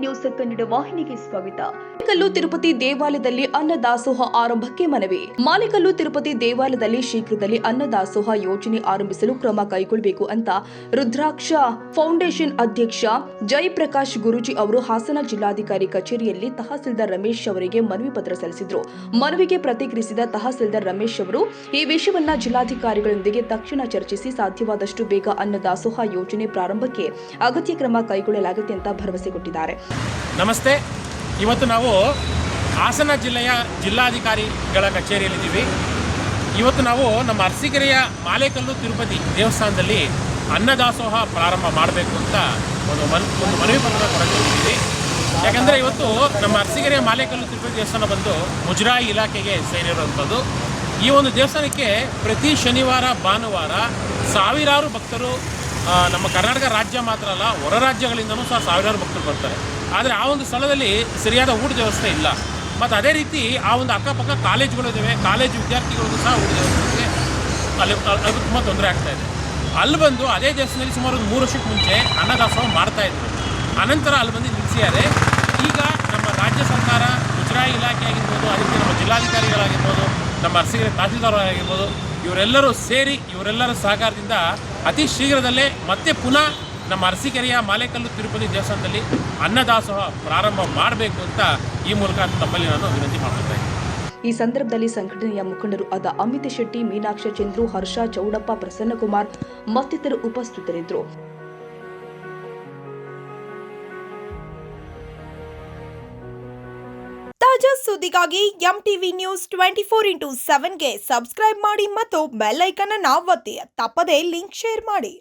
News Kannada ವಾಹಿನಿಗೆ ಸ್ವಾಗತ. ಮಾಲೇಕಲ್ಲು ತಿರುಪತಿ ದೇವಾಲಯದಲ್ಲಿ ಅನ್ನದಾಸೋಹ ಆರಂಭಕ್ಕೆ ಮನವಿ. ಮಾಲೇಕಲ್ಲು ತಿರುಪತಿ ದೇವಾಲಯದಲ್ಲಿ ಶೀಘ್ರದಲ್ಲಿ ಅನ್ನದಾಸೋಹ ಯೋಜನೆ ಆರಂಭಿಸಲು ಕ್ರಮ ಕೈಗೊಳ್ಳಬೇಕು ಅಂತ ರುದ್ರಾಕ್ಷ ಫೌಂಡೇಶನ್ ಅಧ್ಯಕ್ಷ ಜಯಪ್ರಕಾಶ್ ಗುರೂಜಿ ಅವರು ಹಾಸನ ಜಿಲ್ಲಾಧಿಕಾರಿ ಕಚೇರಿಯಲ್ಲಿ ತಹಸೀಲ್ದಾರ್ ರಮೇಶ್ ಅವರಿಗೆ ಮನವಿ ಪತ್ರ ಸಲ್ಲಿಸಿದರು. ಮನವಿಗೆ ಪ್ರತಿಕ್ರಿಯಿಸಿದ ತಹಸೀಲ್ದಾರ್ ರಮೇಶ್ ಅವರು ಈ ವಿಷಯವನ್ನ ಜಿಲ್ಲಾಧಿಕಾರಿಗಳೊಂದಿಗೆ ತಕ್ಷಣ ಚರ್ಚಿಸಿ ಸಾಧ್ಯವಾದಷ್ಟು ಬೇಗ ಅನ್ನದಾಸೋಹ ಯೋಜನೆ ಪ್ರಾರಂಭಕ್ಕೆ ಅಗತ್ಯ ಕ್ರಮ ಕೈಗೊಳ್ಳಲಾಗುತ್ತೆ ಅಂತ ಭರವಸೆ ಕೊಟ್ಟಿದ್ದಾರೆ. ನಮಸ್ತೆ. ಇವತ್ತು ನಾವು ಹಾಸನ ಜಿಲ್ಲೆಯ ಜಿಲ್ಲಾಧಿಕಾರಿಗಳ ಕಚೇರಿಯಲ್ಲಿದ್ದೀವಿ. ಇವತ್ತು ನಾವು ನಮ್ಮ ಅರಸೀಕೆರೆಯ ಮಾಲೇಕಲ್ಲು ತಿರುಪತಿ ದೇವಸ್ಥಾನದಲ್ಲಿ ಅನ್ನದಾಸೋಹ ಪ್ರಾರಂಭ ಮಾಡಬೇಕು ಅಂತ ಒಂದು ಮನವಿ ಪತ್ರ ಕೊಡಲಿದ್ದೀವಿ. ಯಾಕಂದರೆ ಇವತ್ತು ನಮ್ಮ ಅರಸೀಕೆರೆಯ ಮಾಲೇಕಲ್ಲು ತಿರುಪತಿ ದೇವಸ್ಥಾನ ಬಂದು ಮುಜರಾಯಿ ಇಲಾಖೆಗೆ ಸೇರಿರುವಂಥದ್ದು. ಈ ಒಂದು ದೇವಸ್ಥಾನಕ್ಕೆ ಪ್ರತಿ ಶನಿವಾರ ಭಾನುವಾರ ಸಾವಿರಾರು ಭಕ್ತರು ನಮ್ಮ ಕರ್ನಾಟಕ ರಾಜ್ಯ ಮಾತ್ರ ಅಲ್ಲ, ಹೊರ ರಾಜ್ಯಗಳಿಂದನೂ ಸಹ ಸಾವಿರಾರು ಭಕ್ತರು ಬರ್ತಾರೆ. ಆದರೆ ಆ ಒಂದು ಸ್ಥಳದಲ್ಲಿ ಸರಿಯಾದ ಊಟದ ವ್ಯವಸ್ಥೆ ಇಲ್ಲ. ಮತ್ತು ಅದೇ ರೀತಿ ಆ ಒಂದು ಅಕ್ಕಪಕ್ಕ ಕಾಲೇಜುಗಳಿದ್ದಾವೆ, ಕಾಲೇಜು ವಿದ್ಯಾರ್ಥಿಗಳಿಗೂ ಸಹ ಊಟದ ವ್ಯವಸ್ಥೆಗೆ ಅಲ್ಲಿ ತುಂಬ ತೊಂದರೆ ಆಗ್ತಾಯಿದೆ. ಅಲ್ಲಿ ಬಂದು ಅದೇ ದೇವಸ್ಥಾನದಲ್ಲಿ ಸುಮಾರು ಒಂದು 3 ವರ್ಷಕ್ಕೆ ಮುಂಚೆ ಅನ್ನದಾಸೋಹ ಮಾಡ್ತಾಯಿದ್ರು. ಅನಂತರ ಅಲ್ಲಿ ಬಂದು ನಿಲ್ಲಿಸಿದ್ದಾರೆ. ಈಗ ನಮ್ಮ ರಾಜ್ಯ ಸರ್ಕಾರ, ಮುಜರಾಯಿ ಇಲಾಖೆ ಆಗಿರ್ಬೋದು, ಅದಕ್ಕೆ ನಮ್ಮ ಜಿಲ್ಲಾಧಿಕಾರಿಗಳಾಗಿರ್ಬೋದು, ನಮ್ಮ ಅರಸೀಕೆರೆ ತಹಸೀಲ್ದಾರ್ ಆಗಿರ್ಬೋದು, ಇವರೆಲ್ಲರೂ ಸೇರಿ ಇವರೆಲ್ಲರ ಸಹಕಾರದಿಂದ ಅತಿ ಶೀಘ್ರದಲ್ಲೇ ಮತ್ತೆ ಪುನಃ ನಮ್ಮ ಅರಸೀಕೆರೆಯ ಮಾಲೇಕಲ್ಲು ತಿರುಪತಿ ದೇವಸ್ಥಾನದಲ್ಲಿ ಅನ್ನದಾಸೋಹ ಪ್ರಾರಂಭ ಮಾಡಬೇಕು ಅಂತ ಈ ಮೂಲಕ ತಮ್ಮಲ್ಲಿ ನಾನು ವಿನಂತಿ ಮಾಡ್ತಾ ಇದ್ದೀನಿ. ಈ ಸಂದರ್ಭದಲ್ಲಿ ಸಂಘಟನೆಯ ಮುಖಂಡರು ಆದ ಅಮಿತ್ ಶೆಟ್ಟಿ, ಮೀನಾಕ್ಷ ಚಂದ್ರು, ಹರ್ಷ, ಚೌಡಪ್ಪ, ಪ್ರಸನ್ನಕುಮಾರ್ ಮತ್ತಿತರರು ಉಪಸ್ಥಿತರಿದ್ದರು. ತಾಜಾ ಸುದ್ದಿಗಾಗಿ ಎಂಟಿವಿ ನ್ಯೂಸ್ 24/7ಗೆ ಸಬ್ಸ್ಕ್ರೈಬ್ ಮಾಡಿ ಮತ್ತು ಬೆಲ್ ಐಕಾನ್ ಅನ್ನು ಒತ್ತಿ. ತಪ್ಪದೇ ಲಿಂಕ್ ಶೇರ್ ಮಾಡಿ.